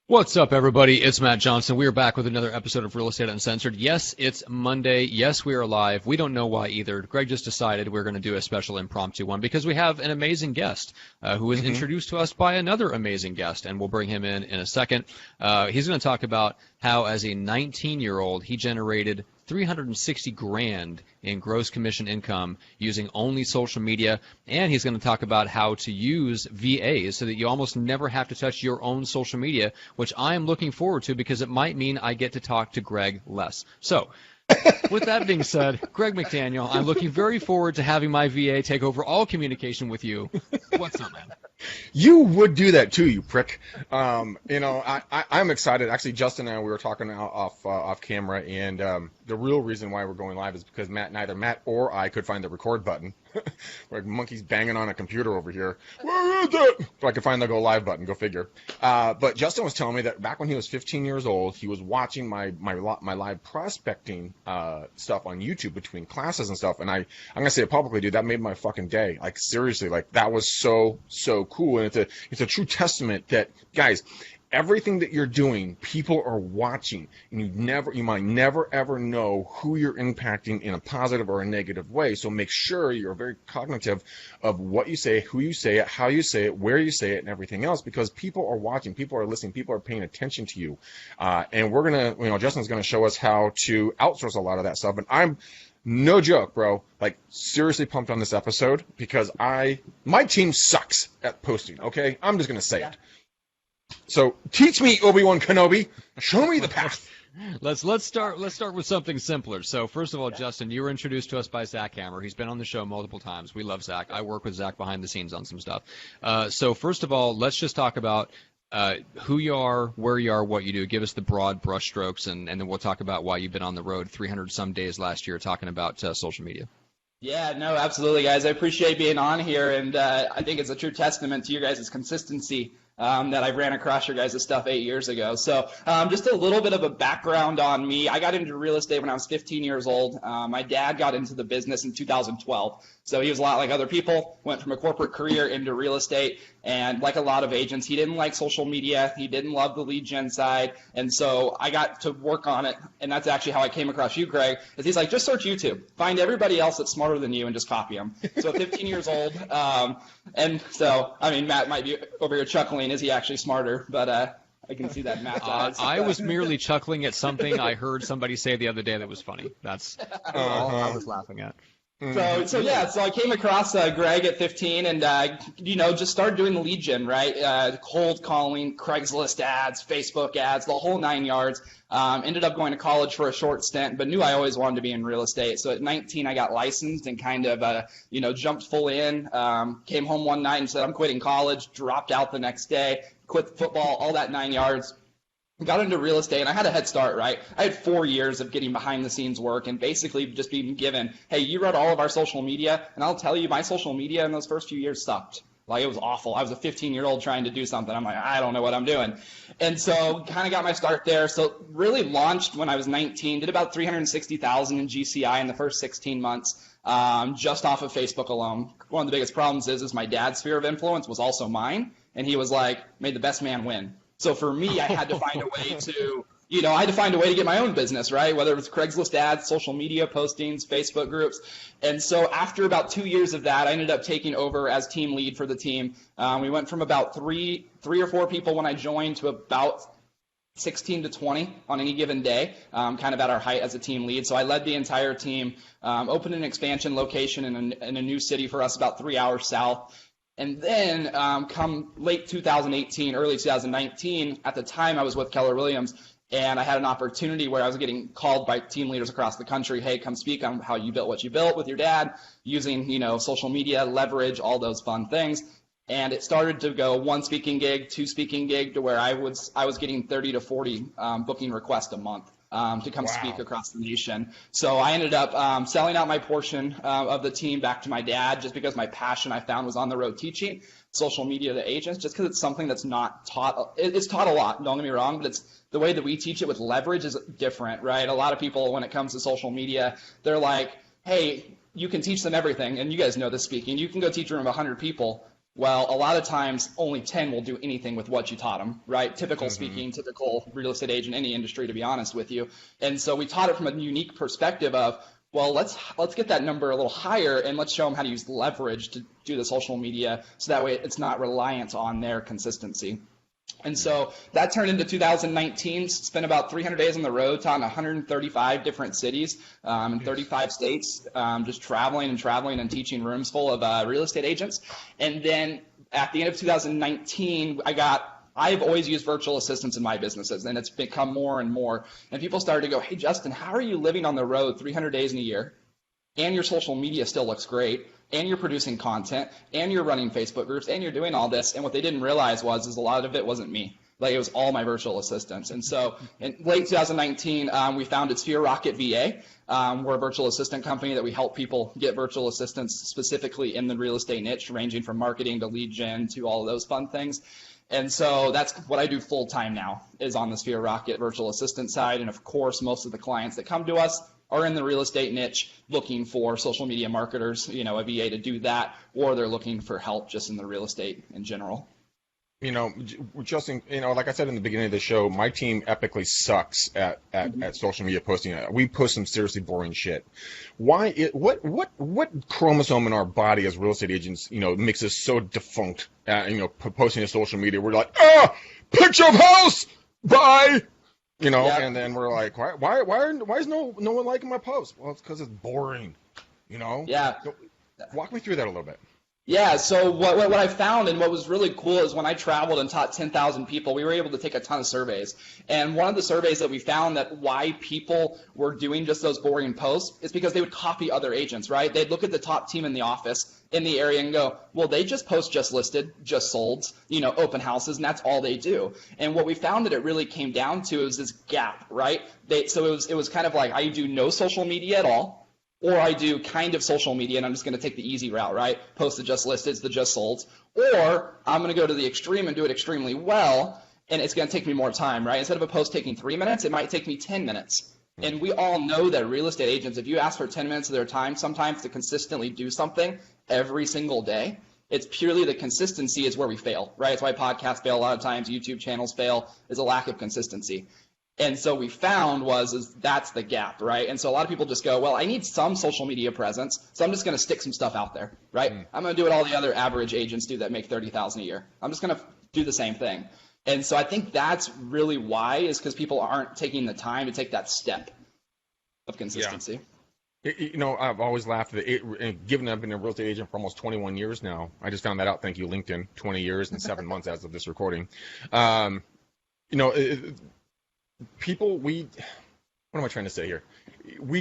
What's up, everybody? It's Matt Johnson. We are back with another episode of Real Estate Uncensored. Yes, it's Monday. Yes, we are live. We don't know why either. Greg just decided we're going to do a special impromptu one because we have an amazing guest who was introduced to us by another amazing guest, and we'll bring him in a second. He's going to talk about how, as a 19-year-old, he generated 360 grand in gross commission income using only social media, and he's going to talk about how to use VAs so that you almost never have to touch your own social media, which I am looking forward to because it might mean I get to talk to Greg less. So, with that being said, Greg McDaniel, I'm looking very forward to having my VA take over all communication with you. What's up, man? You would do that too, you prick. I'm excited. Actually, Justin and I, we were talking off camera, and the real reason why we're going live is because neither Matt or I could find the record button. Like monkeys banging on a computer over here. Where is it? So I could find the go live button. Go figure. But Justin was telling me that back when he was 15 years old, he was watching my live prospecting stuff on YouTube between classes and stuff. And I'm gonna say it publicly, dude. That made my fucking day. Like seriously, like that was so cool. And it's a true testament that, guys, everything that you're doing, people are watching, and you might never ever know who you're impacting in a positive or a negative way. So make sure you're very cognitive of what you say, who you say it, how you say it, where you say it, and everything else, because people are watching, people are listening, people are paying attention to you. And we're gonna, Justin's gonna show us how to outsource a lot of that stuff. And I'm no joke, bro. Like, seriously pumped on this episode because my team sucks at posting, okay? I'm just going to say it. So, teach me, Obi-Wan Kenobi. Show me the path. Let's start with something simpler. So, first of all, Justin, you were introduced to us by Zach Hammer. He's been on the show multiple times. We love Zach. I work with Zach behind the scenes on some stuff. So, first of all, let's just talk about who you are, where you are, what you do. Give us the broad brushstrokes, and then we'll talk about why you've been on the road 300 some days last year talking about social media. Yeah, no, absolutely, guys. I appreciate being on here, and I think it's a true testament to your guys' consistency that I ran across your guys' stuff 8 years ago. So just a little bit of a background on me. I got into real estate when I was 15 years old. My dad got into the business in 2012. So he was a lot like other people, went from a corporate career into real estate. And like a lot of agents, he didn't like social media. He didn't love the lead gen side. And so I got to work on it. And that's actually how I came across you, Greg, is he's like, just search YouTube. Find everybody else that's smarter than you and just copy them. So 15 years old. And so, I mean, Matt might be over here chuckling. Is he actually smarter? But I can see that in Matt's eyes. I was merely chuckling at something I heard somebody say the other day that was funny. That's all I was laughing at. So I came across Greg at 15 and, just started doing the lead gen, right? Cold calling, Craigslist ads, Facebook ads, the whole 9 yards. Ended up going to college for a short stint, but knew I always wanted to be in real estate. So at 19, I got licensed and kind of, jumped full in. Came home one night and said, I'm quitting college, dropped out the next day, quit football, all that 9 yards. Got into real estate, and I had a head start, right? I had 4 years of getting behind-the-scenes work and basically just being given, hey, you run all of our social media, and I'll tell you, my social media in those first few years sucked. Like, it was awful. I was a 15-year-old trying to do something. I'm like, I don't know what I'm doing. And so kind of got my start there. So really launched when I was 19, did about $360,000 in GCI in the first 16 months, just off of Facebook alone. One of the biggest problems is my dad's sphere of influence was also mine, and he was like, made the best man win. So for me, I had to find a way to, get my own business, right? Whether it was Craigslist ads, social media postings, Facebook groups. And so after about 2 years of that, I ended up taking over as team lead for the team. We went from about three or four people when I joined to about 16 to 20 on any given day, kind of at our height as a team lead. So I led the entire team, opened an expansion location in a new city for us about 3 hours south. And then come late 2018, early 2019, at the time I was with Keller Williams, and I had an opportunity where I was getting called by team leaders across the country, hey, come speak on how you built what you built with your dad, using social media, leverage, all those fun things. And it started to go one speaking gig, two speaking gig, to where I was getting 30 to 40 booking requests a month. To come speak across the nation. So I ended up selling out my portion of the team back to my dad, just because my passion I found was on the road teaching social media to agents, just because it's something that's not taught. It's taught a lot, don't get me wrong, but it's the way that we teach it with leverage is different, right? A lot of people, when it comes to social media, they're like, hey, you can teach them everything, and you guys know this speaking. You can go teach a room of 100 people, Well, a lot of times only 10 will do anything with what you taught them, right? Typical speaking, typical real estate agent, any industry, to be honest with you. And so we taught it from a unique perspective of, well, let's get that number a little higher and let's show them how to use leverage to do the social media so that way it's not reliant on their consistency. And so that turned into 2019, spent about 300 days on the road, taught in 135 different cities in 35 states, just traveling and teaching rooms full of real estate agents. And then at the end of 2019, I've always used virtual assistants in my businesses, and it's become more and more. And people started to go, hey, Justin, how are you living on the road 300 days in a year, and your social media still looks great, and you're producing content, and you're running Facebook groups, and you're doing all this? And what they didn't realize was a lot of it wasn't me. Like, it was all my virtual assistants. And so in late 2019, we founded Sphere Rocket VA. We're a virtual assistant company that we help people get virtual assistants specifically in the real estate niche, ranging from marketing to lead gen to all of those fun things. And so that's what I do full time now, is on the Sphere Rocket virtual assistant side. And of course, most of the clients that come to us are in the real estate niche looking for social media marketers, a VA to do that, or they're looking for help just in the real estate in general. Justin, like I said in the beginning of the show, my team epically sucks at social media posting. We post some seriously boring shit. What chromosome in our body as real estate agents, makes us so defunct at, posting to social media? We're like, picture of house, bye. Yep. And then we're like, why is no one liking my post? Well, it's because it's boring, Yeah. Walk me through that a little bit. Yeah, so what I found and what was really cool is when I traveled and taught 10,000 people, we were able to take a ton of surveys. And one of the surveys that we found that why people were doing just those boring posts is because they would copy other agents, right? They'd look at the top team in the office in the area and go, well, they just post just listed, just sold, open houses, and that's all they do. And what we found that it really came down to is this gap, right? So it was kind of like, I do no social media at all, or I do kind of social media and I'm just going to take the easy route, right? Post the just listed, the just sold. Or I'm going to go to the extreme and do it extremely well, and it's going to take me more time, right? Instead of a post taking 3 minutes, it might take me 10 minutes. And we all know that real estate agents, if you ask for 10 minutes of their time sometimes to consistently do something every single day, it's purely the consistency is where we fail, right? It's why podcasts fail a lot of times, YouTube channels fail, is a lack of consistency. And so we found that's the gap, right? And so a lot of people just go, well, I need some social media presence, so I'm just going to stick some stuff out there, right? I'm going to do what all the other average agents do that make $30,000 a year. I'm just going to do the same thing. And so I think that's really why, is because people aren't taking the time to take that step of consistency. Yeah. I've always laughed at it. Given I've been a real estate agent for almost 21 years now, I just found that out. Thank you, LinkedIn. 20 years and 7 months as of this recording. People, what am I trying to say here? We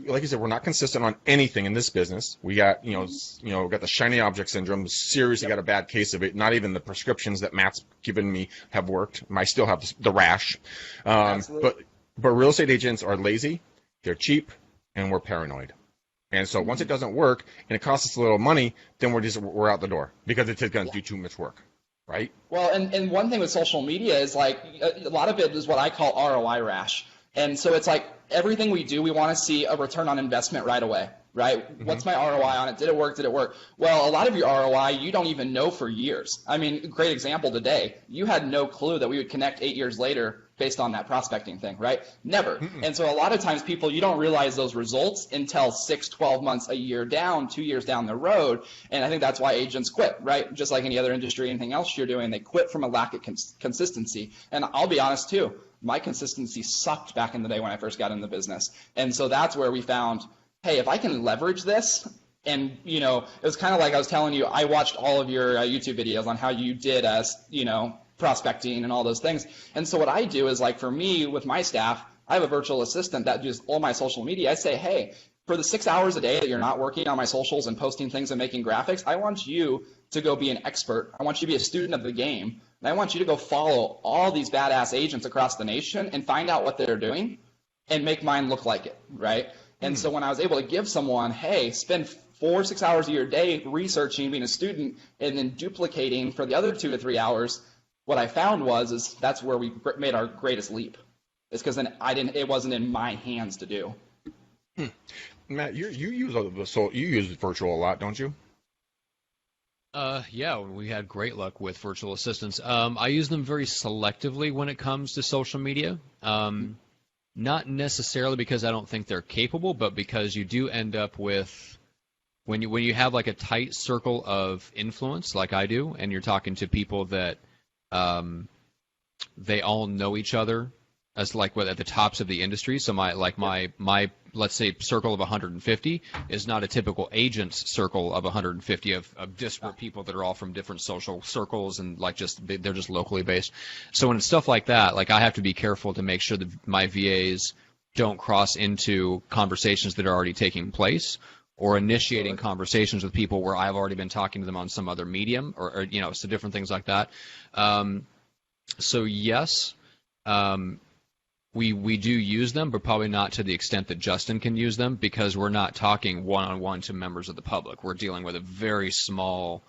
like you said, we're not consistent on anything in this business. We got, we got the shiny object syndrome. Seriously, got a bad case of it. Not even the prescriptions that Matt's given me have worked. I still have the rash. But real estate agents are lazy, they're cheap, and we're paranoid. And so once it doesn't work and it costs us a little money, then we're out the door because it's going to do too much work. Right. Well, and one thing with social media is like a lot of it is what I call ROI rash. And so it's like everything we do, we want to see a return on investment right away, right? What's my ROI on it? Did it work? Did it work? Well, a lot of your ROI, you don't even know for years. I mean, great example today. You had no clue that we would connect 8 years later based on that prospecting thing, right? Never. And so a lot of times people, you don't realize those results until 6, 12 months, a year down, 2 years down the road. And I think that's why agents quit, right? Just like any other industry, anything else you're doing, they quit from a lack of consistency. And I'll be honest too, my consistency sucked back in the day when I first got in the business. And so that's where we found, hey, if I can leverage this, and, it was kind of like I was telling you, I watched all of your YouTube videos on how you did prospecting and all those things. And so what I do is, like, for me, with my staff, I have a virtual assistant that does all my social media. I say, hey, for the 6 hours a day that you're not working on my socials and posting things and making graphics, I want you to go be an expert. I want you to be a student of the game. And I want you to go follow all these badass agents across the nation and find out what they're doing and make mine look like it, right? And so when I was able to give someone, hey, spend 4 or 6 hours of your day researching, being a student, and then duplicating for the other 2 to 3 hours, what I found is that's where we made our greatest leap. It's because then it wasn't in my hands to do. Matt, you use virtual a lot, don't you? Yeah, we had great luck with virtual assistants. I use them very selectively when it comes to social media. Not necessarily because I don't think they're capable, but because you do end up with when you have like a tight circle of influence, like I do, and you're talking to people that they all know each other as like at the tops of the industry. So my let's say circle of 150 is not a typical agent's circle of 150 of disparate people that are all from different social circles and like they're just locally based. So when it's stuff like that, like I have to be careful to make sure that my VAs don't cross into conversations that are already taking place or initiating conversations with people where I've already been talking to them on some other medium or so different things like that. So yes, we do use them, but probably not to the extent that Justin can use them because we're not talking one-on-one to members of the public. We're dealing with a very small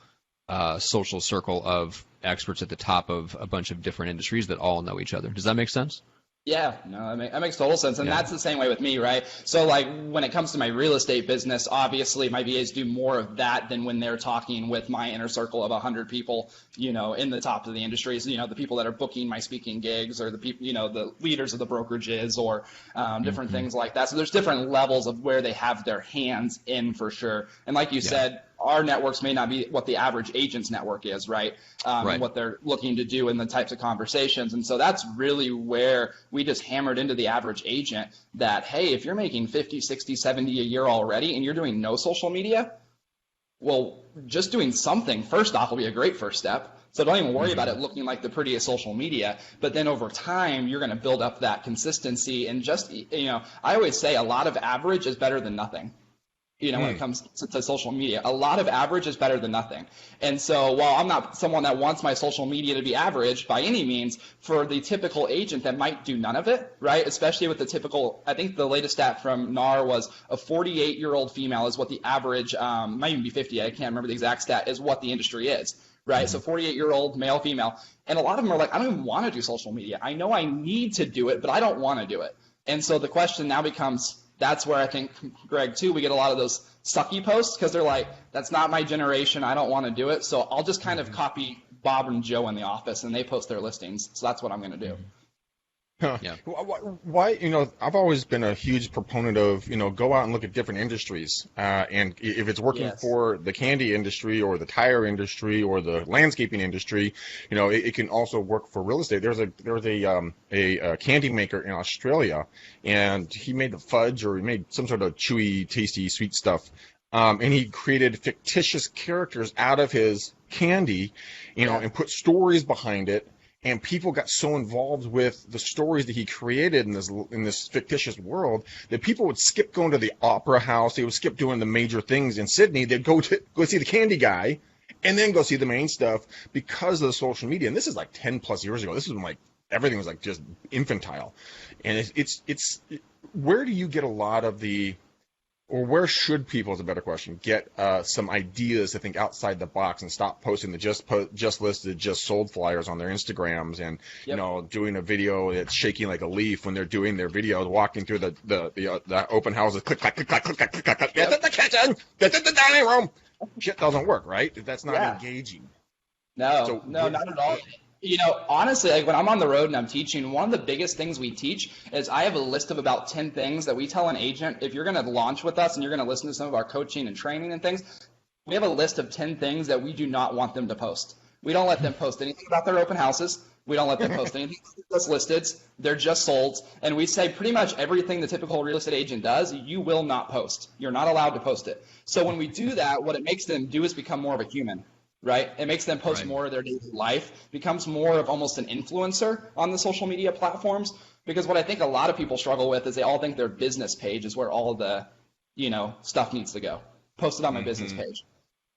social circle of experts at the top of a bunch of different industries that all know each other. Does that make sense? Yeah, no, that makes total sense. And that's the same way with me, right? So like when it comes to my real estate business, obviously my VAs do more of that than when they're talking with my inner circle of 100 people, in the top of the industries, the people that are booking my speaking gigs or the people, the leaders of the brokerages or different things like that. So there's different levels of where they have their hands in for sure. And like you said, our networks may not be what the average agent's network is, right? And what they're looking to do in the types of conversations. And so that's really where we just hammered into the average agent that, hey, if you're making 50, 60, 70 a year already and you're doing no social media, well, just doing something first off will be a great first step. So don't even worry about it looking like the prettiest social media. But then over time, you're going to build up that consistency. And just, I always say a lot of average is better than nothing. When it comes to social media, a lot of average is better than nothing. And so while I'm not someone that wants my social media to be average by any means, for the typical agent that might do none of it, right? Especially with the typical, I think the latest stat from NAR was a 48-year-old female is what the average, might even be 50, I can't remember the exact stat, is what the industry is, right? So 48-year-old male, female. And a lot of them are like, I don't even want to do social media. I know I need to do it, but I don't want to do it. And so the question now becomes, that's where I think, Greg, too, we get a lot of those sucky posts because they're like, that's not my generation. I don't want to do it. So I'll just kind of copy Bob and Joe in the office, and they post their listings. So that's what I'm going to do. Huh. Yeah. Why, I've always been a huge proponent of, go out and look at different industries. And if it's working for the candy industry or the tire industry or the landscaping industry, it can also work for real estate. There was a candy maker in Australia, and he made the fudge, or he made some sort of chewy, tasty, sweet stuff. And he created fictitious characters out of his candy, and put stories behind it. And people got so involved with the stories that he created in this fictitious world that people would skip going to the opera house. They would skip doing the major things in Sydney. They'd go see the candy guy, and then go see the main stuff because of the social media. And this is like 10 plus years ago. This is when like everything was like just infantile. And it's where do you get a lot of the, or where should people, is a better question, get some ideas to think outside the box and stop posting the just listed, just sold flyers on their Instagrams and, doing a video that's shaking like a leaf when they're doing their videos, walking through the open houses, click, clack, click, clack, click, clack, click, clack, get to the kitchen, get to the dining room. Shit doesn't work, right? That's not engaging. No, not at all. Honestly, like when I'm on the road and I'm teaching, one of the biggest things we teach is I have a list of about 10 things that we tell an agent, if you're going to launch with us and you're going to listen to some of our coaching and training and things, we have a list of 10 things that we do not want them to post. We don't let them post anything about their open houses. We don't let them post anything that's listed. They're just sold. And we say pretty much everything the typical real estate agent does, you will not post. You're not allowed to post it. So when we do that, what it makes them do is become more of a human. Right? It makes them post more of their daily life, becomes more of almost an influencer on the social media platforms. Because what I think a lot of people struggle with is they all think their business page is where all the, stuff needs to go. Post it on my business page.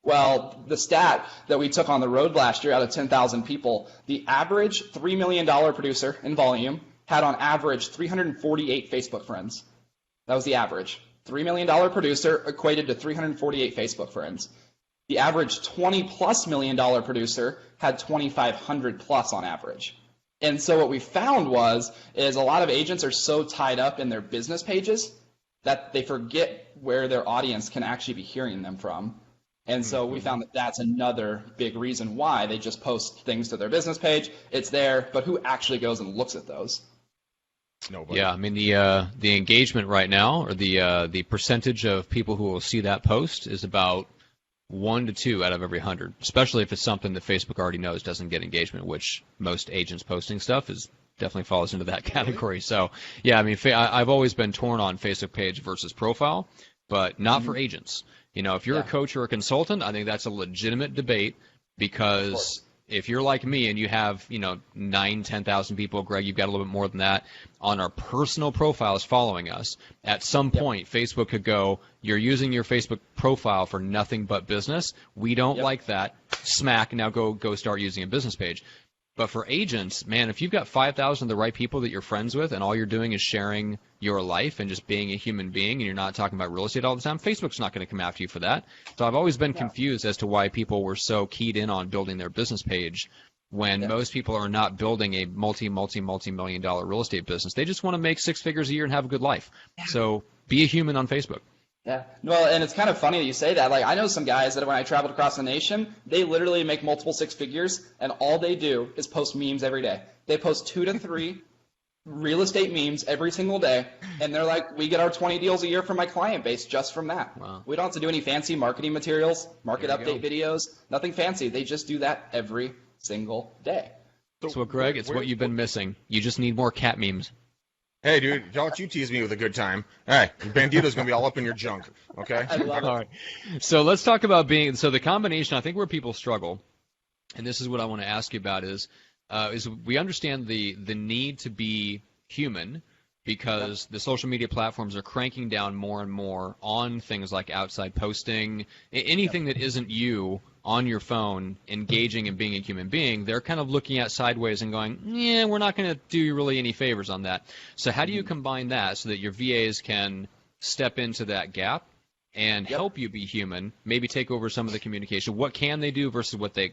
Well, the stat that we took on the road last year out of 10,000 people, the average $3 million producer in volume had on average 348 Facebook friends. That was the average. $3 million producer equated to 348 Facebook friends. The average $20+ million producer had 2,500 plus on average. And so what we found is a lot of agents are so tied up in their business pages that they forget where their audience can actually be hearing them from. And so we found that that's another big reason why they just post things to their business page. It's there, but who actually goes and looks at those? Nobody. Yeah, I mean the engagement right now, or the percentage of people who will see that post is about 1 to 2 out of every 100, especially if it's something that Facebook already knows doesn't get engagement, which most agents posting stuff is definitely falls into that category. So, yeah, I mean, I've always been torn on Facebook page versus profile, but not for agents. You know, if you're a coach or a consultant, I think that's a legitimate debate, because if you're like me and you have, 9,000, 10,000 people, Greg, you've got a little bit more than that, on our personal profiles following us, at some point Facebook could go, you're using your Facebook profile for nothing but business. We don't like that. Smack, now go start using a business page. But for agents, man, if you've got 5,000 of the right people that you're friends with and all you're doing is sharing your life and just being a human being and you're not talking about real estate all the time, Facebook's not going to come after you for that. So I've always been confused as to why people were so keyed in on building their business page when most people are not building a multi-million dollar real estate business. They just want to make 6 figures a year and have a good life. So be a human on Facebook. Yeah. Well, and it's kind of funny that you say that. Like, I know some guys that when I traveled across the nation, they literally make multiple 6 figures, and all they do is post memes every day. They post 2 to 3 real estate memes every single day, and they're like, we get our 20 deals a year from my client base just from that. Wow. We don't have to do any fancy marketing materials, market update videos, nothing fancy. They just do that every single day. So, Greg, it's what you've been missing. You just need more cat memes. Hey, dude, don't you tease me with a good time. Hey, Bandito's going to be all up in your junk, okay? I love it. All right. So let's talk about the combination, I think, where people struggle, and this is what I want to ask you about, is we understand the need to be human, because the social media platforms are cranking down more and more on things like outside posting, anything that isn't you on your phone engaging and being a human being. They're kind of looking at sideways and going, yeah, we're not going to do you really any favors on that. So how do you combine that so that your VAs can step into that gap and help you be human, maybe take over some of the communication? What can they do versus what they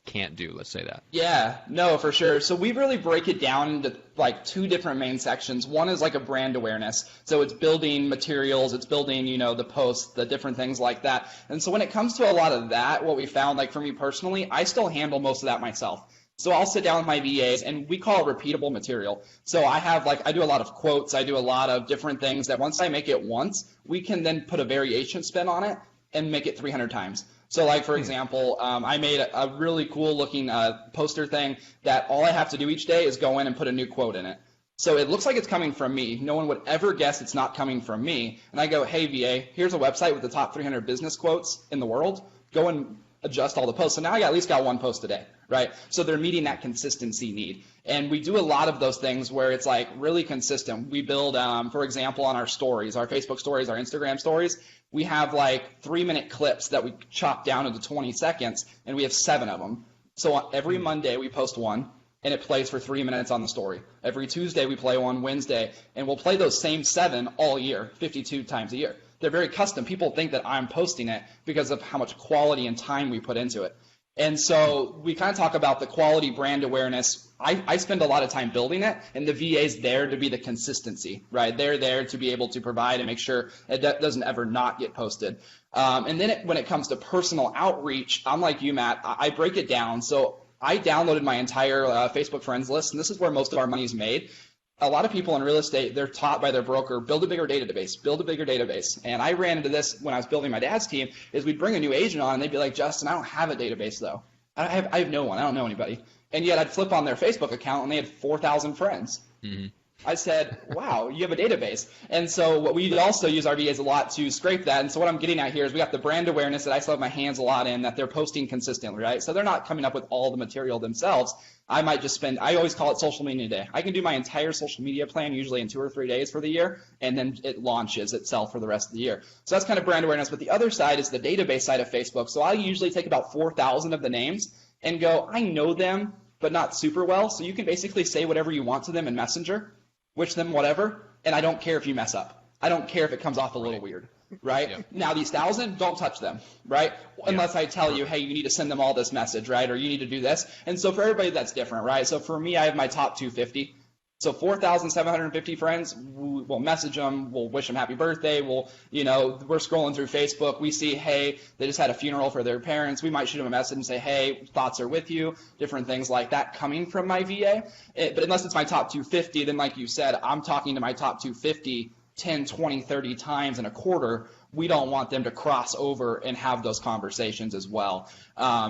can't do, let's say that? Yeah, no, for sure. So we really break it down into like 2 different main sections. One is like a brand awareness. So it's building materials, it's building, the posts, the different things like that. And so when it comes to a lot of that, what we found, like for me personally, I still handle most of that myself. So I'll sit down with my VAs, and we call it repeatable material. So I do a lot of quotes, I do a lot of different things that once I make it once, we can then put a variation spin on it and make it 300 times. So like, for example, I made a really cool looking poster thing that all I have to do each day is go in and put a new quote in it. So it looks like it's coming from me. No one would ever guess it's not coming from me. And I go, hey, VA, here's a website with the top 300 business quotes in the world. Go and adjust all the posts. So now I at least got 1 post a day, right? So they're meeting that consistency need. And we do a lot of those things where it's like really consistent. We build, for example, on our stories, our Facebook stories, our Instagram stories, we have like 3-minute clips that we chop down into 20 seconds, and we have 7 of them. So every Monday we post one, and it plays for 3 minutes on the story. Every Tuesday we play one, Wednesday, and we'll play those same 7 all year, 52 times a year. They're very custom. People think that I'm posting it because of how much quality and time we put into it. And so we kind of talk about the quality brand awareness. I spend a lot of time building it, and the VA's there to be the consistency, right? They're there to be able to provide and make sure it doesn't ever not get posted. And then when it comes to personal outreach, I'm like you, Matt. I break it down. So I downloaded my entire Facebook friends list, and this is where most of our money is made. A lot of people in real estate, they're taught by their broker, build a bigger database, build a bigger database. And I ran into this when I was building my dad's team, is we'd bring a new agent on, and they'd be like, Justin, I don't have a database, though. I have no one. I don't know anybody. And yet I'd flip on their Facebook account, and they had 4,000 friends. Mm-hmm. I said, wow, you have a database. And so what we also use our VAs a lot to scrape that. And so what I'm getting at here is we got the brand awareness that I still have my hands a lot in, that they're posting consistently, right? So they're not coming up with all the material themselves. I might just I always call it social media day. I can do my entire social media plan usually in 2 or 3 days for the year, and then it launches itself for the rest of the year. So that's kind of brand awareness. But the other side is the database side of Facebook. So I usually take about 4,000 of the names and go, I know them, but not super well. So you can basically say whatever you want to them in Messenger, wish them whatever, and I don't care if you mess up. I don't care if it comes off a little weird. Right? Yep. Now these 1,000, don't touch them, right? Unless I tell you, hey, you need to send them all this message, right? Or you need to do this. And so for everybody, that's different, right? So for me, I have my top 250. So 4,750 friends, we'll message them, we'll wish them happy birthday, we're scrolling through Facebook, we see, hey, they just had a funeral for their parents, we might shoot them a message and say, hey, thoughts are with you, different things like that coming from my VA. But unless it's my top 250, then like you said, I'm talking to my top 250 10, 20, 30 times in a quarter. We don't want them to cross over and have those conversations as well.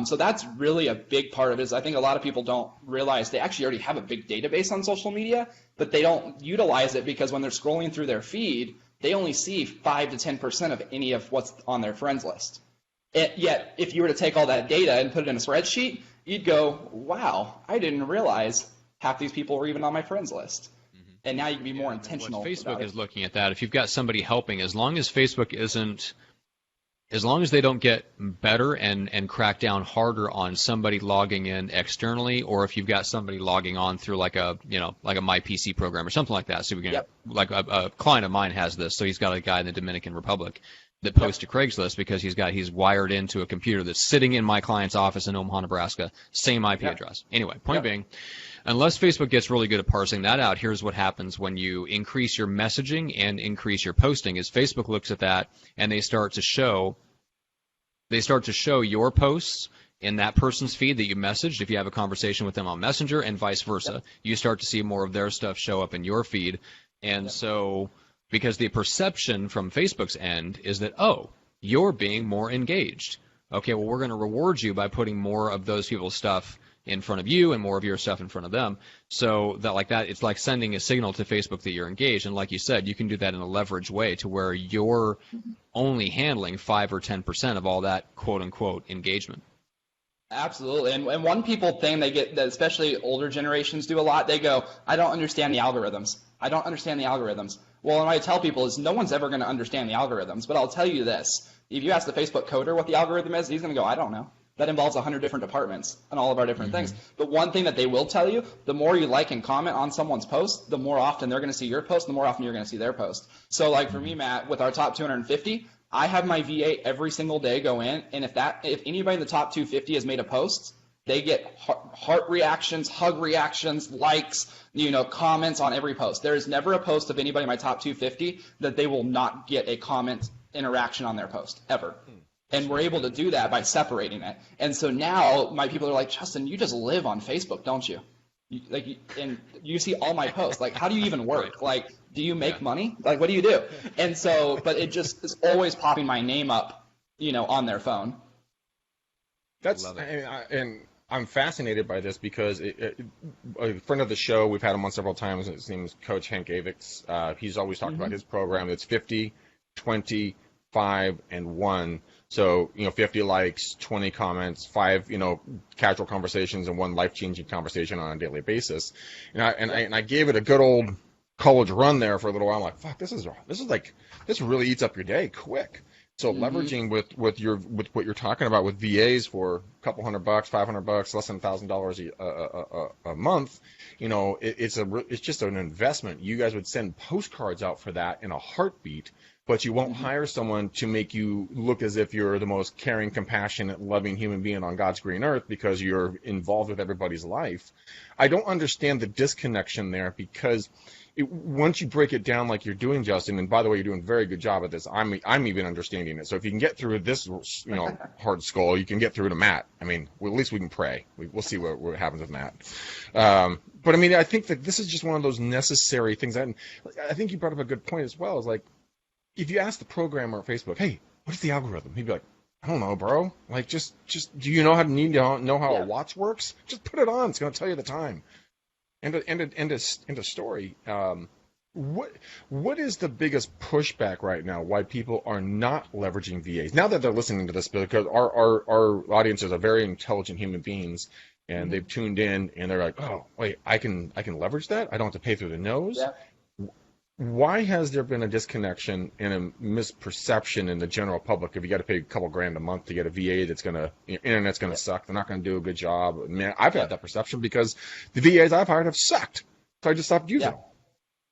So that's really a big part of it. Is I think a lot of people don't realize they actually already have a big database on social media, but they don't utilize it because when they're scrolling through their feed, they only see 5 to 10% of any of what's on their friends list. Yet, if you were to take all that data and put it in a spreadsheet, you'd go, wow, I didn't realize half these people were even on my friends list. And now you can be more intentional. Facebook is looking at that. If you've got somebody helping, as long as Facebook as long as they don't get better and crack down harder on somebody logging in externally, or if you've got somebody logging on through like a My PC program or something like that. So we can, like a client of mine has this. So he's got a guy in the Dominican Republic that posts to Craigslist because he's wired into a computer that's sitting in my client's office in Omaha, Nebraska, same IP address. Anyway, point being, unless Facebook gets really good at parsing that out, here's what happens when you increase your messaging and increase your posting is Facebook looks at that and they start to show your posts in that person's feed that you messaged. If you have a conversation with them on Messenger and vice versa, you start to see more of their stuff show up in your feed. And so because the perception from Facebook's end is that, oh, you're being more engaged. Okay, well, we're going to reward you by putting more of those people's stuff in front of you and more of your stuff in front of them. So that it's like sending a signal to Facebook that you're engaged. And like you said, you can do that in a leverage way to where you're only handling 5 or 10% of all that quote unquote engagement. Absolutely. And one people thing they get that especially older generations do a lot, they go, I don't understand the algorithms. I don't understand the algorithms. Well, what I tell people is no one's ever going to understand the algorithms, but I'll tell you this. If you ask the Facebook coder what the algorithm is, he's going to go, I don't know. That involves 100 different departments and all of our different things. But one thing that they will tell you, the more you like and comment on someone's post, the more often they're going to see your post, the more often you're going to see their post. So like for me, Matt, with our top 250, I have my VA every single day go in, and if anybody in the top 250 has made a post, they get heart reactions, hug reactions, likes, comments on every post. There is never a post of anybody in my top 250 that they will not get a comment interaction on their post, ever. And we're able to do that by separating it. And so now my people are like, Justin, you just live on Facebook, don't you? And you see all my posts. Like, how do you even work? Like, do you make money? Like, what do you do? And so, but it just is always popping my name up, on their phone. And I'm fascinated by this because a friend of the show, we've had him on several times. His name is Coach Hank Avix. He's always talked about his program. It's 50, 20, 5, and 1. So, 50 likes, 20 comments, 5, casual conversations, and 1 life-changing conversation on a daily basis. And I gave it a good old college run there for a little while. I'm like, fuck, this really eats up your day quick. So leveraging with what you're talking about with VAs for a couple $100, $500, less than $1,000 a month, it's just an investment. You guys would send postcards out for that in a heartbeat. But you won't hire someone to make you look as if you're the most caring, compassionate, loving human being on God's green earth because you're involved with everybody's life. I don't understand the disconnection there because once you break it down like you're doing, Justin, and by the way, you're doing a very good job at this. I'm even understanding it. So if you can get through this, hard skull, you can get through to Matt. I mean, at least we can pray. We'll see what happens with Matt. But I mean, I think that this is just one of those necessary things. And I think you brought up a good point as well. Is like, if you ask the programmer at Facebook, hey, what's the algorithm? He'd be like, I don't know, bro. Like, just do you know how a watch works? Just put it on. It's going to tell you the time. End of story. What is the biggest pushback right now? Why people are not leveraging VAs now that they're listening to this? Because our audiences are very intelligent human beings, and they've tuned in, and they're like, oh, wait, I can leverage that. I don't have to pay through the nose. Yeah. Why has there been a disconnection and a misperception in the general public if you got to pay a couple grand a month to get a VA that's going to, internet's going to suck, they're not going to do a good job? Man, I've had that perception because the VAs I've hired have sucked, so I just stopped using them.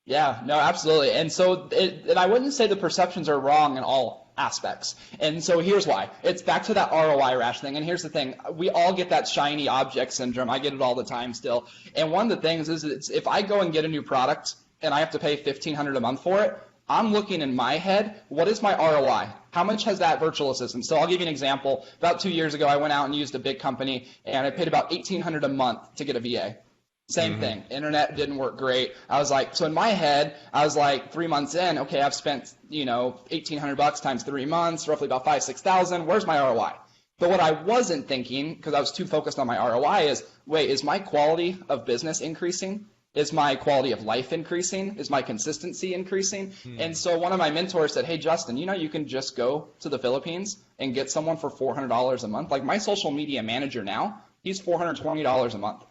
Yeah, no, absolutely. And so, and I wouldn't say the perceptions are wrong at all. aspects. And so here's why. It's back to that ROI rash thing. And here's the thing. We all get that shiny object syndrome. I get it all the time still. And one of the things is if I go and get a new product and I have to pay $1,500 a month for it, I'm looking in my head, what is my ROI? How much has that virtual assistant? So I'll give you an example. About 2 years ago, I went out and used a big company, and I paid about $1,800 a month to get a VA. Same thing. Internet didn't work great. I was like, so in my head, I was like 3 months in, okay, I've spent, $1,800 times 3 months, roughly about $5,000-6,000. Where's my ROI? But what I wasn't thinking, because I was too focused on my ROI, is, wait, is my quality of business increasing? Is my quality of life increasing? Is my consistency increasing? And so one of my mentors said, hey, Justin, you can just go to the Philippines and get someone for $400 a month. Like my social media manager now, he's $420 a month.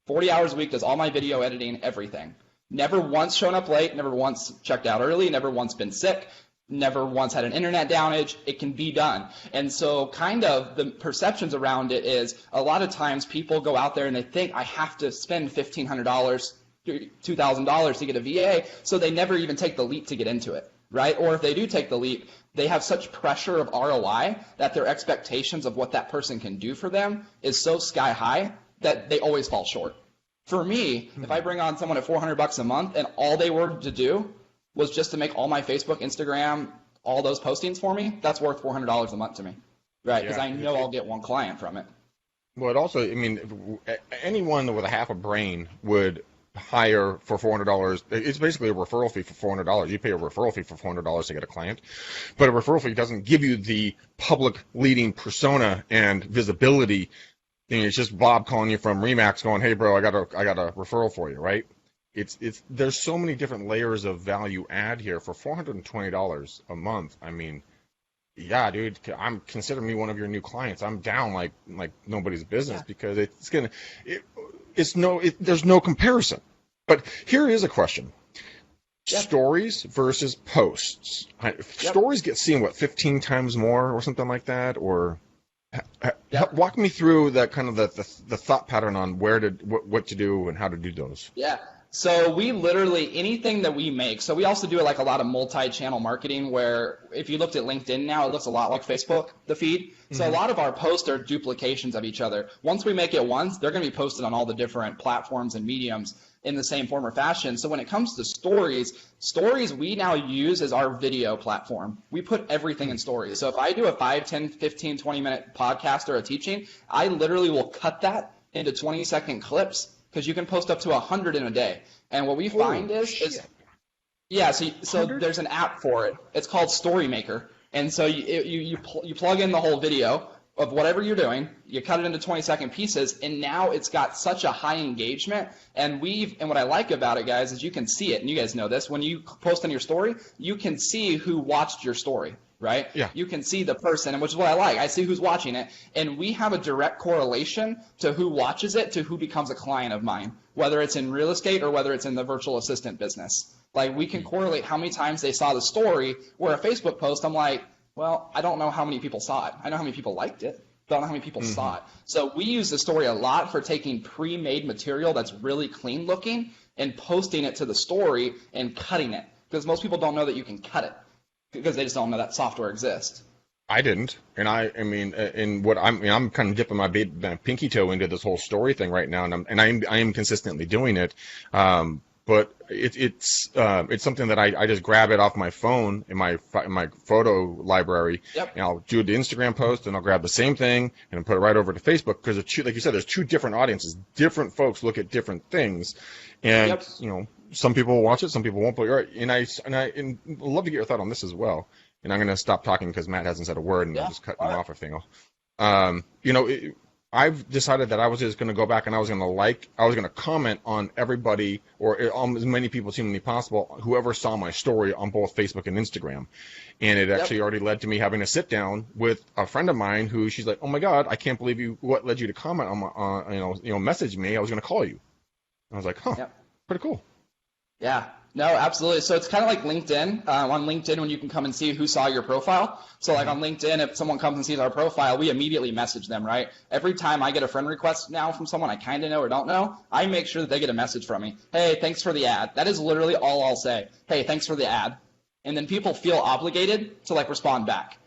40 hours a week, does all my video editing, everything. Never once shown up late, never once checked out early, never once been sick, never once had an internet downage. It can be done. And so kind of the perceptions around it is a lot of times people go out there and they think I have to spend $1,500, $2,000 to get a VA, so they never even take the leap to get into it, right? Or if they do take the leap, they have such pressure of ROI that their expectations of what that person can do for them is so sky high that they always fall short. For me, if I bring on someone at $400 a month and all they were to do was just to make all my Facebook, Instagram, all those postings for me, that's worth $400 a month to me, right? Because I know I'll get one client from it. Well, it also, anyone with a half a brain would hire for $400. It's basically a referral fee for $400. You pay a referral fee for $400 to get a client, but a referral fee doesn't give you the public leading persona and visibility. It's just Bob calling you from Remax going, hey bro, I got a referral for you, right? There's so many different layers of value add here for $420 a month. Yeah, dude, consider me one of your new clients. I'm down like nobody's business because there's no comparison. But here is a question. Yep. Stories versus posts. Stories get seen, 15 times more or something like that? Or walk me through that kind of the thought pattern on what to do and how to do those. Yeah. So we literally, anything that we make, so we also do like a lot of multi-channel marketing where if you looked at LinkedIn now, it looks a lot like Facebook, the feed. So a lot of our posts are duplications of each other. Once we make it once, they're going to be posted on all the different platforms and mediums in the same form or fashion. So when it comes to stories we now use as our video platform. We put everything in stories. So if I do a 5, 10, 15, 20-minute podcast or a teaching, I literally will cut that into 20-second clips, because you can post up to 100 in a day. And what we find is so there's an app for it. It's called Storymaker. And so you plug in the whole video of whatever you're doing, you cut it into 20-second pieces, and now it's got such a high engagement. And what I like about it, guys, is you can see it, and you guys know this. When you post on your story, you can see who watched your story. Right? Yeah. You can see the person, and which is what I like. I see who's watching it, and we have a direct correlation to who watches it to who becomes a client of mine, whether it's in real estate or whether it's in the virtual assistant business. Like we can correlate how many times they saw the story, where a Facebook post, I'm like, well, I don't know how many people saw it. I know how many people liked it, but I don't know how many people saw it. So we use the story a lot for taking pre-made material that's really clean looking and posting it to the story and cutting it, because most people don't know that you can cut it, because they just don't know that software exists. I didn't, and I'm kind of dipping my pinky toe into this whole story thing right now, and I am consistently doing it, but it's something that I just grab it off my phone in my photo library, and I'll do the Instagram post, and I'll grab the same thing and put it right over to Facebook, because like you said, there's two different audiences, different folks look at different things, and some people will watch it, some people won't. But and I love to get your thought on this as well. And I'm going to stop talking because Matt hasn't said a word, and I'm just cutting him off if thing. I've decided that I was just going to go back and I was going to comment on everybody, or on as many people as humanly possible, whoever saw my story on both Facebook and Instagram. And it actually already led to me having a sit down with a friend of mine who she's like, oh my God, I can't believe what led you to comment on message me. I was going to call you. And I was like, pretty cool. Yeah, no, absolutely. So it's kind of like LinkedIn. On LinkedIn, when you can come and see who saw your profile. So like on LinkedIn, if someone comes and sees our profile, we immediately message them, right? Every time I get a friend request now from someone I kind of know or don't know, I make sure that they get a message from me. Hey, thanks for the ad. That is literally all I'll say. Hey, thanks for the ad. and then people feel obligated to like respond back.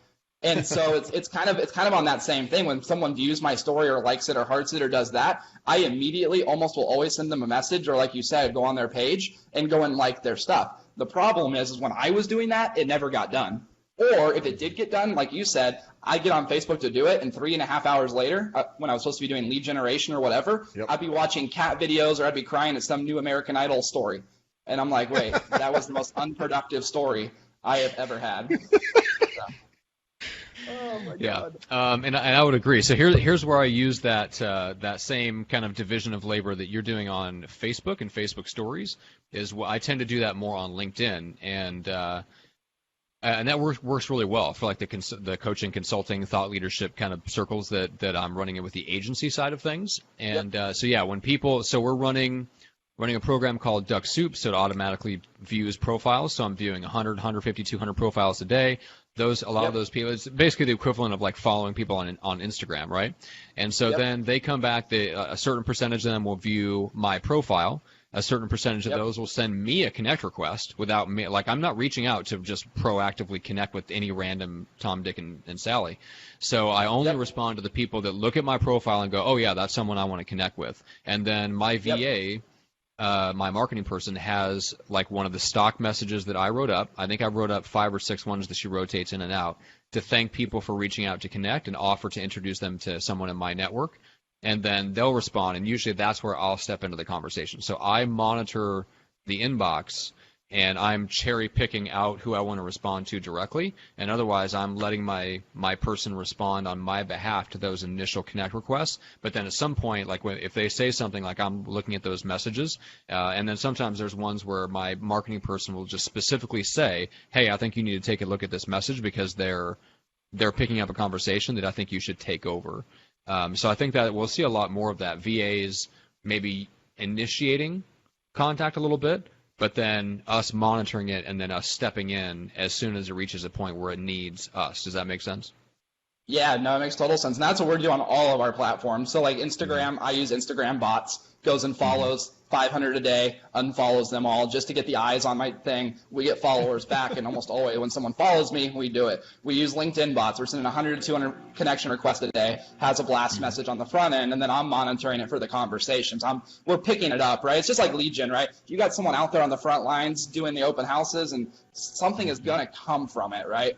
And so it's kind of on that same thing. When someone views my story or likes it or hearts it or does that, I immediately almost will always send them a message, or like you said, go on their page and go and like their stuff. The problem is when I was doing that, it never got done. Or if it did get done, like you said, I'd get on Facebook to do it, and 3.5 hours later, when I was supposed to be doing lead generation or whatever, I'd be watching cat videos or I'd be crying at some new American Idol story. And I'm like, wait, that was the most unproductive story I have ever had. Oh my Yeah, God. and I would agree. So here's where I use that same kind of division of labor that you're doing on Facebook and Facebook Stories. I tend to do that more on LinkedIn, and that works really well for like the coaching, consulting, thought leadership kind of circles that I'm running it with the agency side of things. And we're running a program called Duck Soup, so it automatically views profiles. So I'm viewing 100, 150, 200 profiles a day. A lot of those people, it's basically the equivalent of like following people on Instagram, right? And so then they come back, a certain percentage of them will view my profile. A certain percentage of those will send me a connect request without me. Like, I'm not reaching out to just proactively connect with any random Tom, Dick, and Sally. So I only respond to the people that look at my profile and go, oh, yeah, that's someone I want to connect with. And then my VA, my marketing person, has like one of the stock messages that I wrote up. I think I wrote up 5 or 6 ones that she rotates in and out to thank people for reaching out to connect and offer to introduce them to someone in my network. And then they'll respond, and usually that's where I'll step into the conversation. So I monitor the inbox, and I'm cherry picking out who I want to respond to directly, and otherwise I'm letting my person respond on my behalf to those initial connect requests. But then at some point, like if they say something, like I'm looking at those messages, and then sometimes there's ones where my marketing person will just specifically say, hey, I think you need to take a look at this message because they're picking up a conversation that I think you should take over. So I think that we'll see a lot more of that. VAs maybe initiating contact a little bit, but then us monitoring it and then us stepping in as soon as it reaches a point where it needs us. Does that make sense? Yeah, no, it makes total sense. And that's what we're doing on all of our platforms. So like Instagram, I use Instagram bots, goes and follows 500 a day, unfollows them all just to get the eyes on my thing. We get followers back, and almost always when someone follows me, we do it. We use LinkedIn bots. We're sending 100 to 200 connection requests a day, has a blast message on the front end, and then I'm monitoring it for the conversations. We're picking it up, right? It's just like lead gen, right? You got someone out there on the front lines doing the open houses, and something is going to come from it, right?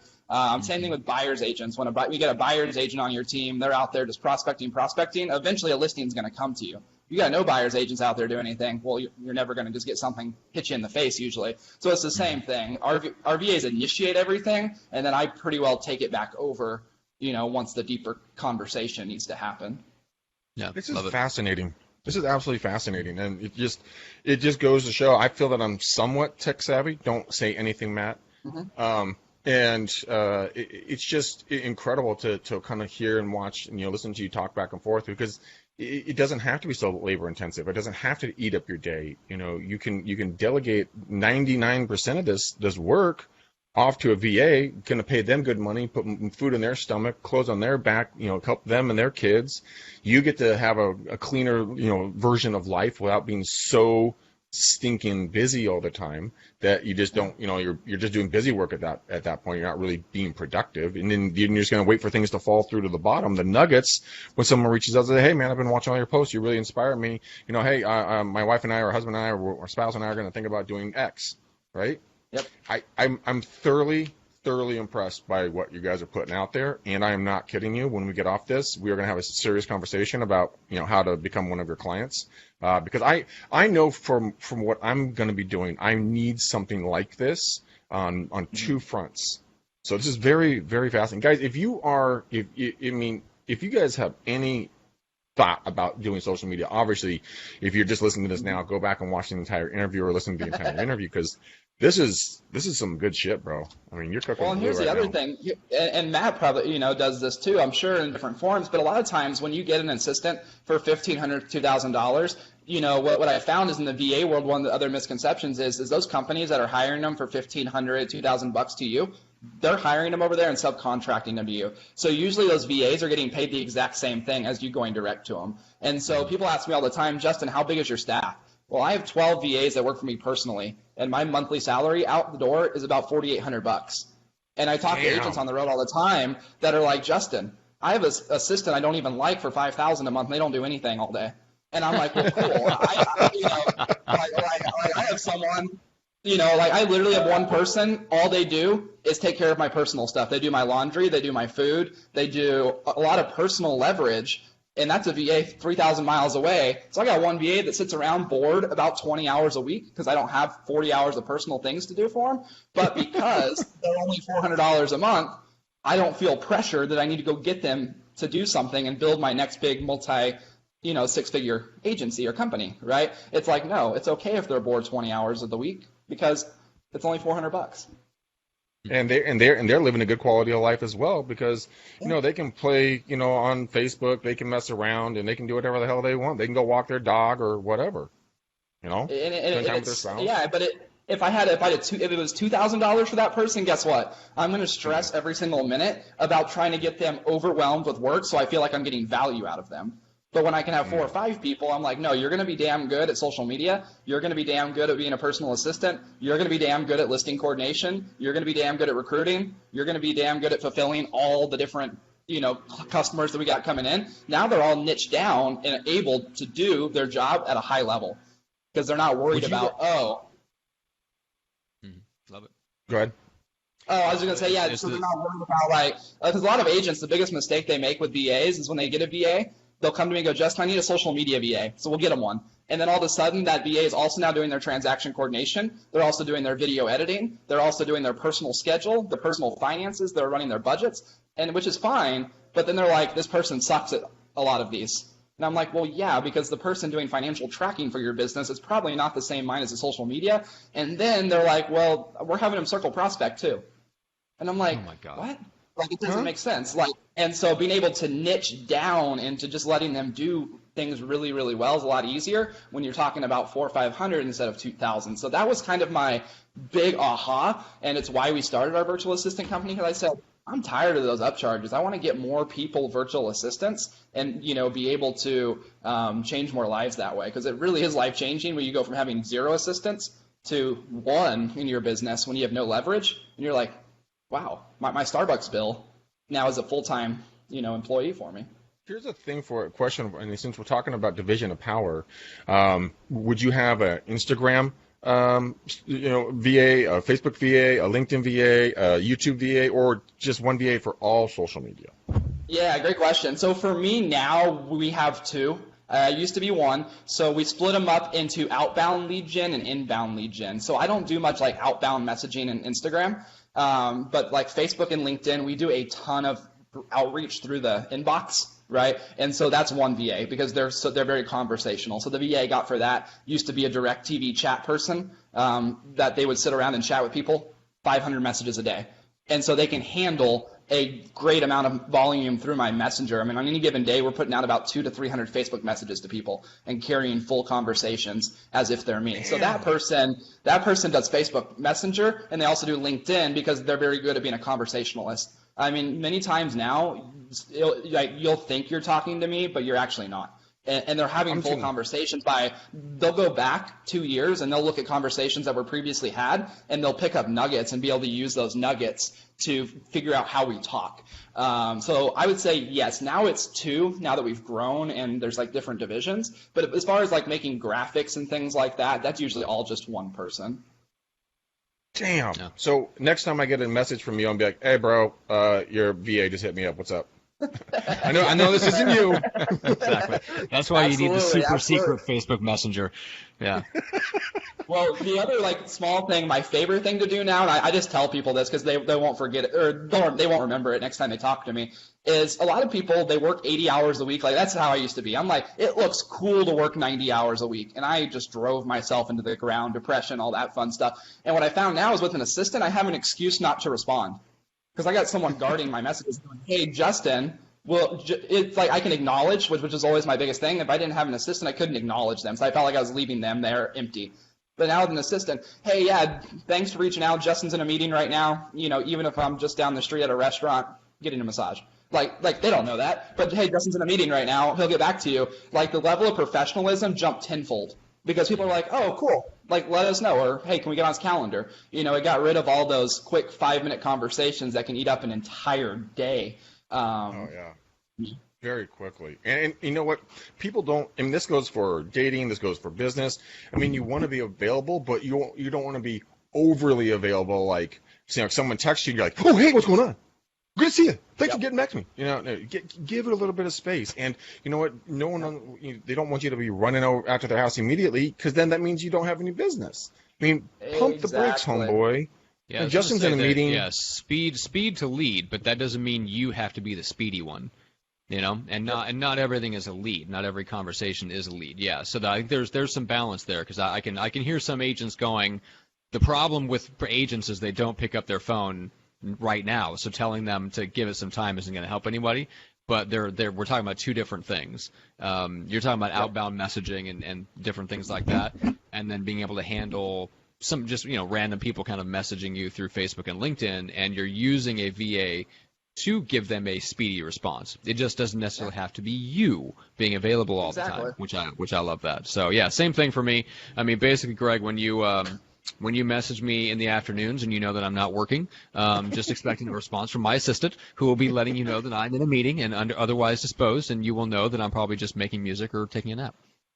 Same thing with buyer's agents. When you get a buyer's agent on your team, they're out there just prospecting. Eventually, a listing is going to come to you. You got no buyer's agents out there doing anything. Well, you're never going to just get something hit you in the face usually. So it's the same thing. Our VAs initiate everything, and then I pretty well take it back over. Once the deeper conversation needs to happen. Yeah, this is fascinating. This is absolutely fascinating, and it just goes to show. I feel that I'm somewhat tech savvy. Don't say anything, Matt. It's just incredible to kind of hear and watch and listen to you talk back and forth, because it doesn't have to be so labor intensive. It doesn't have to eat up your day. You can delegate 99% of this work off to a VA, going to pay them good money, put food in their stomach, clothes on their back, help them and their kids. You get to have a cleaner, version of life without being so stinking busy all the time that you just don't, you're just doing busy work at that point. You're not really being productive, and then you're just going to wait for things to fall through to the bottom, the nuggets, when someone reaches out and says, hey man, I've been watching all your posts, you really inspire me, hey, my wife and I, or husband and I, or our spouse and I are going to think about doing X, right? Yep. I'm thoroughly impressed by what you guys are putting out there, and I am not kidding you. When we get off this, we are going to have a serious conversation about how to become one of your clients, because I know from what I'm going to be doing, I need something like this on two fronts. So this is very, very fascinating, guys. If you guys have any thought about doing social media, obviously, if you're just listening to this now, go back and watch the entire interview or listen to the entire interview, because this is some good shit, bro. I mean, you're cooking. Well, and here's the other thing, and Matt probably does this too, I'm sure, in different forms. But a lot of times when you get an assistant for $1,500 to $2,000, what I found is in the VA world, one of the other misconceptions is those companies that are hiring them for $1,500, $2,000 to you, they're hiring them over there and subcontracting them to you. So usually those VAs are getting paid the exact same thing as you going direct to them. And so people ask me all the time, Justin, how big is your staff? Well, I have 12 VAs that work for me personally, and my monthly salary out the door is about $4,800. And I talk to agents on the road all the time that are like, Justin, I have an assistant I don't even like for $5,000 a month, and they don't do anything all day. And I'm like, well, cool. I have someone, I literally have one person. All they do is take care of my personal stuff. They do my laundry. They do my food. They do a lot of personal leverage. And that's a VA 3,000 miles away. So I got one VA that sits around bored about 20 hours a week because I don't have 40 hours of personal things to do for him. But because they're only $400 a month, I don't feel pressure that I need to go get them to do something and build my next big six-figure agency or company, right? It's like, no, it's okay if they're bored 20 hours of the week because it's only $400. And they're living a good quality of life as well because they can play on Facebook, they can mess around, and they can do whatever the hell they want. They can go walk their dog or whatever, spend time with their spouse. Yeah, but if it was $2,000 for that person, guess what? I'm going to stress every single minute about trying to get them overwhelmed with work, so I feel like I'm getting value out of them. But when I can have 4 or 5 people, I'm like, no, you're going to be damn good at social media. You're going to be damn good at being a personal assistant. You're going to be damn good at listing coordination. You're going to be damn good at recruiting. You're going to be damn good at fulfilling all the different, customers that we got coming in. Now they're all niched down and able to do their job at a high level because they're not worried about, Love it. Go ahead. Oh, I was going to say, yeah, so they're not worried about because a lot of agents, the biggest mistake they make with VAs is when they get a VA, they'll come to me and go, Justin, I need a social media VA. So we'll get them one. And then all of a sudden, that VA is also now doing their transaction coordination. They're also doing their video editing. They're also doing their personal schedule, the personal finances. They're running their budgets, which is fine. But then they're like, this person sucks at a lot of these. And I'm like, well, yeah, because the person doing financial tracking for your business is probably not the same mind as the social media. And then they're like, well, we're having them circle prospect too. And I'm like, oh my God. What? Like, it doesn't make sense. And so being able to niche down into just letting them do things really, really well is a lot easier when you're talking about 400 or 500 instead of 2,000. So that was kind of my big aha, and it's why we started our virtual assistant company, because I said, I'm tired of those upcharges. I want to get more people virtual assistants and, be able to change more lives that way, because it really is life-changing when you go from having 0 assistants to 1 in your business when you have no leverage, and you're like, wow, my Starbucks bill now is a full-time, employee for me. Here's a thing for a question, and since we're talking about division of power, would you have an Instagram, VA, a Facebook VA, a LinkedIn VA, a YouTube VA, or just one VA for all social media? Yeah, great question. So for me now, we have 2. Used to be 1, so we split them up into outbound lead gen and inbound lead gen. So I don't do much like outbound messaging and Instagram. But like Facebook and LinkedIn, we do a ton of outreach through the inbox, right? And so that's one VA because they're very conversational. So the VA I got for that used to be a direct TV chat person that they would sit around and chat with people, 500 messages a day. And so they can handle a great amount of volume through my messenger. I mean, on any given day, we're putting out about 200 to 300 Facebook messages to people and carrying full conversations as if they're me. Damn. So that person does Facebook Messenger, and they also do LinkedIn because they're very good at being a conversationalist. I mean, many times now, you'll think you're talking to me, but you're actually not. And they're having full conversations they'll go back 2 years and they'll look at conversations that were previously had, and they'll pick up nuggets and be able to use those nuggets to figure out how we talk. So I would say, yes, now it's 2 now that we've grown and there's like different divisions. But as far as like making graphics and things like that, that's usually all just one person. Damn. Yeah. So next time I get a message from you, I'll be like, hey, bro, your VA just hit me up. What's up? I know this isn't you. Exactly. That's why you need the super secret Facebook Messenger. Yeah. Well, the other like small thing, my favorite thing to do now, and I just tell people this because they won't forget it, or they won't remember it next time they talk to me, is a lot of people, they work 80 hours a week. Like, that's how I used to be. I'm like, it looks cool to work 90 hours a week. And I just drove myself into the ground, depression, all that fun stuff. And what I found now is with an assistant, I have an excuse not to respond. Because I got someone guarding my messages going, hey, Justin, well, it's like I can acknowledge, which is always my biggest thing. If I didn't have an assistant, I couldn't acknowledge them. So I felt like I was leaving them there empty. But now with an assistant, hey, yeah, thanks for reaching out. Justin's in a meeting right now. Even if I'm just down the street at a restaurant getting a massage. Like they don't know that. But, hey, Justin's in a meeting right now. He'll get back to you. Like, the level of professionalism jumped tenfold because people are like, oh, cool, like let us know, or hey, can we get on his calendar? You know, it got rid of all those quick 5-minute conversations that can eat up an entire day. Oh yeah, very quickly. And you know what? People don't. And this goes for dating. This goes for business. I mean, you want to be available, but you don't want to be overly available. Like, you know, if someone texts you, you're like, oh hey, what's going on? Good to see you. Thanks for getting back to me. You know, give it a little bit of space. And you know what? No one, they don't want you to be running over after their house immediately, because then that means you don't have any business. I mean, pump the brakes, homeboy. Yeah, Justin's in a meeting. Yeah, speed to lead, but that doesn't mean you have to be the speedy one. You know, and not everything is a lead. Not every conversation is a lead. Yeah, so I think there's some balance there, because I can hear some agents going, the problem with agents is they don't pick up their phone right now, so telling them to give it some time isn't going to help anybody. But we're talking about two different things. You're talking about outbound messaging and different things like that, and then being able to handle some just random people kind of messaging you through Facebook and LinkedIn, and you're using a VA to give them a speedy response. It just doesn't necessarily have to be you being available all the time, which I love that. So yeah, same thing for me. I mean, basically, Greg, when you message me in the afternoons and you know that I'm not working, just expecting a response from my assistant, who will be letting you know that I'm in a meeting and otherwise disposed, and you will know that I'm probably just making music or taking a nap.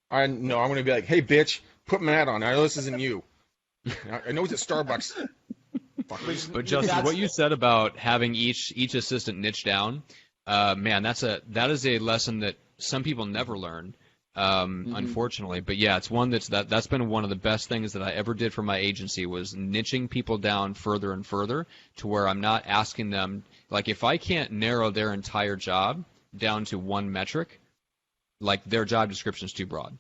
I know. I'm going to be like, hey, bitch, put Matt on. I know this isn't you. I know it's at Starbucks. But Justin, what you said about having each assistant niche down, man, that is a lesson that some people never learn. Unfortunately, but yeah, it's one that's been one of the best things that I ever did for my agency, was niching people down further and further to where I'm not asking them, like, if I can't narrow their entire job down to one metric, like, their job description is too broad.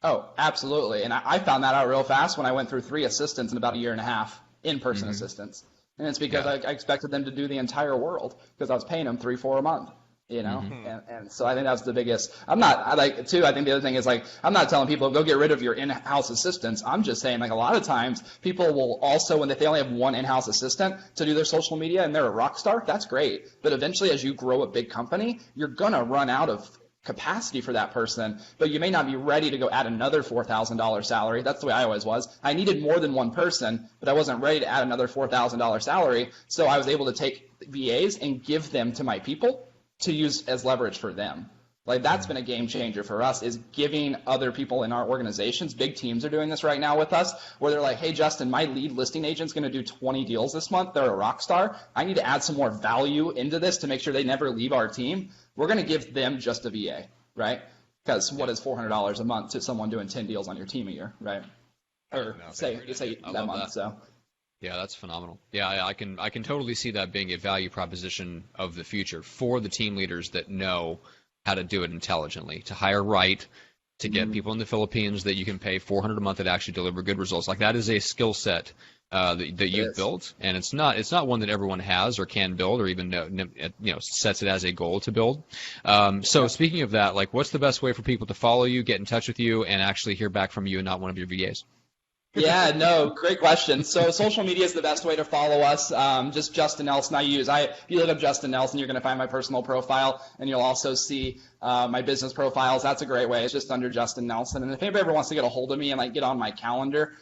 Oh, absolutely. And I found that out real fast when I went through 3 assistants in about a year and a half, in-person assistants. And it's because I expected them to do the entire world, because I was paying them $3-4 a month. And so I think that's the biggest. I think the other thing is, like, I'm not telling people go get rid of your in-house assistants. I'm just saying, like, a lot of times people will also, when they only have one in-house assistant to do their social media and they're a rock star, that's great. But eventually, as you grow a big company, you're going to run out of capacity for that person, but you may not be ready to go add another $4,000 salary. That's the way I always was. I needed more than one person, but I wasn't ready to add another $4,000 salary. So I was able to take VAs and give them to my people to use as leverage for them. Like, that's been a game changer for us, is giving other people in our organizations. Big teams are doing this right now with us, where they're like, hey, Justin, my lead listing agent's going to do 20 deals this month. They're a rock star. I need to add some more value into this to make sure they never leave our team. We're going to give them just a VA, right? Because what is $400 a month to someone doing 10 deals on your team a year, right? Or say that month. So. Yeah, that's phenomenal. Yeah, I can totally see that being a value proposition of the future for the team leaders that know how to do it intelligently, to hire right, to get people in the Philippines that you can pay $400 a month that actually deliver good results. Like, that is a skill set that you've built, and it's not one that everyone has or can build, or even sets it as a goal to build. So speaking of that, like, what's the best way for people to follow you, get in touch with you, and actually hear back from you and not one of your VAs? Yeah, no, great question. So social media is the best way to follow us. Just Justin Nelson if you look up Justin Nelson, you're going to find my personal profile, and you'll also see my business profiles. That's a great way. It's just under Justin Nelson. And if anybody ever wants to get a hold of me and, like, get on my calendar,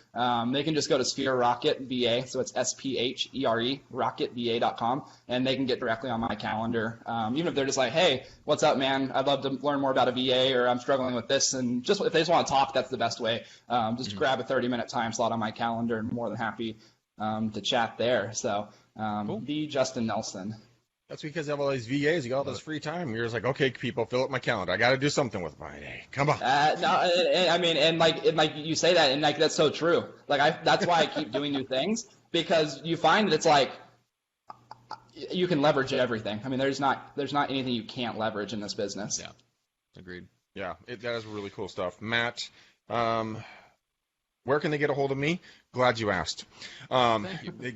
they can just go to Sphere Rocket VA. So it's SPHERE, rocketva.com, and they can get directly on my calendar. Even if they're just like, hey, what's up, man? I'd love to learn more about a VA, or I'm struggling with this. And just if they just want to talk, that's the best way. Just grab a 30-minute time slot on my calendar, and more than happy to chat there. So cool. The Justin Nelson. That's because you have all these VAs. You got all this free time. You're just like, okay, people, fill up my calendar. I got to do something with my day. Come on. Like you say that, and, like, that's so true. Like, that's why I keep doing new things, because you find that it's like you can leverage everything. I mean, there's not anything you can't leverage in this business. Yeah, agreed. Yeah, that is really cool stuff. Matt, where can they get a hold of me? Glad you asked. Thank you.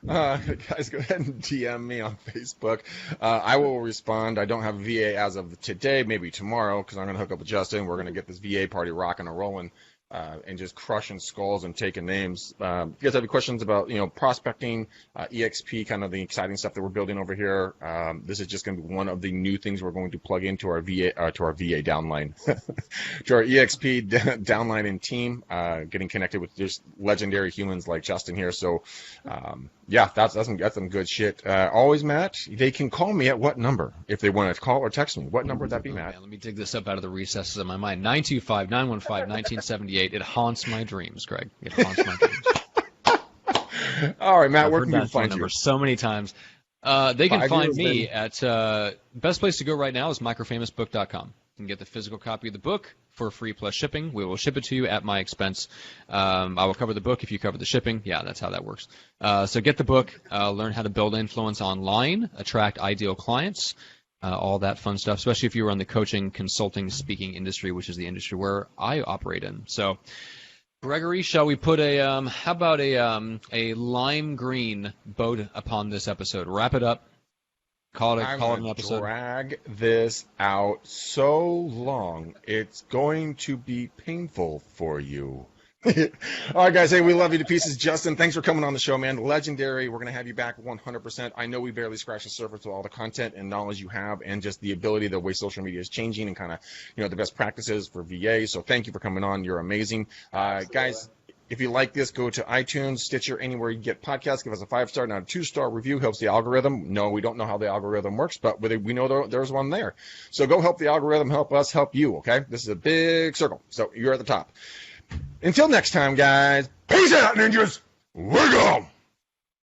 Guys, go ahead and DM me on Facebook. I will respond. I don't have a VA as of today, maybe tomorrow, because I'm going to hook up with Justin. We're going to get this VA party rocking and rolling. and just crushing skulls and taking names. If you guys have any questions about, prospecting, EXP, kind of the exciting stuff that we're building over here, this is just going to be one of the new things we're going to plug into our VA downline, to our EXP downline and team, getting connected with just legendary humans like Justin here. So, yeah, that's some good shit. Always, Matt, they can call me at what number if they want to call or text me? What number would that be, Matt? Man, let me dig this up out of the recesses of my mind. 925-915-1978. It haunts my dreams, Greg. It haunts my dreams. All right, Matt, I've where heard can that people find phone you? number so many times. They can 5 find years me then. at best place to go right now is microfamousbook.com. You can get the physical copy of the book for free plus shipping. We will ship it to you at my expense. I will cover the book if you cover the shipping. Yeah, that's how that works. So get the book, learn how to build influence online, attract ideal clients, all that fun stuff, especially if you are in the coaching, consulting, speaking industry, which is the industry where I operate in. So, Gregory, shall we put how about a lime green boat upon this episode? Wrap it up. Call it an episode. Drag this out so long, it's going to be painful for you. All right, guys. Hey, we love you to pieces. Justin, thanks for coming on the show, man. Legendary. We're going to have you back 100%. I know we barely scratched the surface with all the content and knowledge you have and just the ability, the way social media is changing and kind of, the best practices for VA. So thank you for coming on. You're amazing. Guys, if you like this, go to iTunes, Stitcher, anywhere you get podcasts. Give us a 5-star, not a 2-star review. Helps the algorithm. No, we don't know how the algorithm works, but we know there's one there. So go help the algorithm, help us, help you, okay? This is a big circle. So you're at the top. Until next time, guys, peace out, ninjas. We're gone.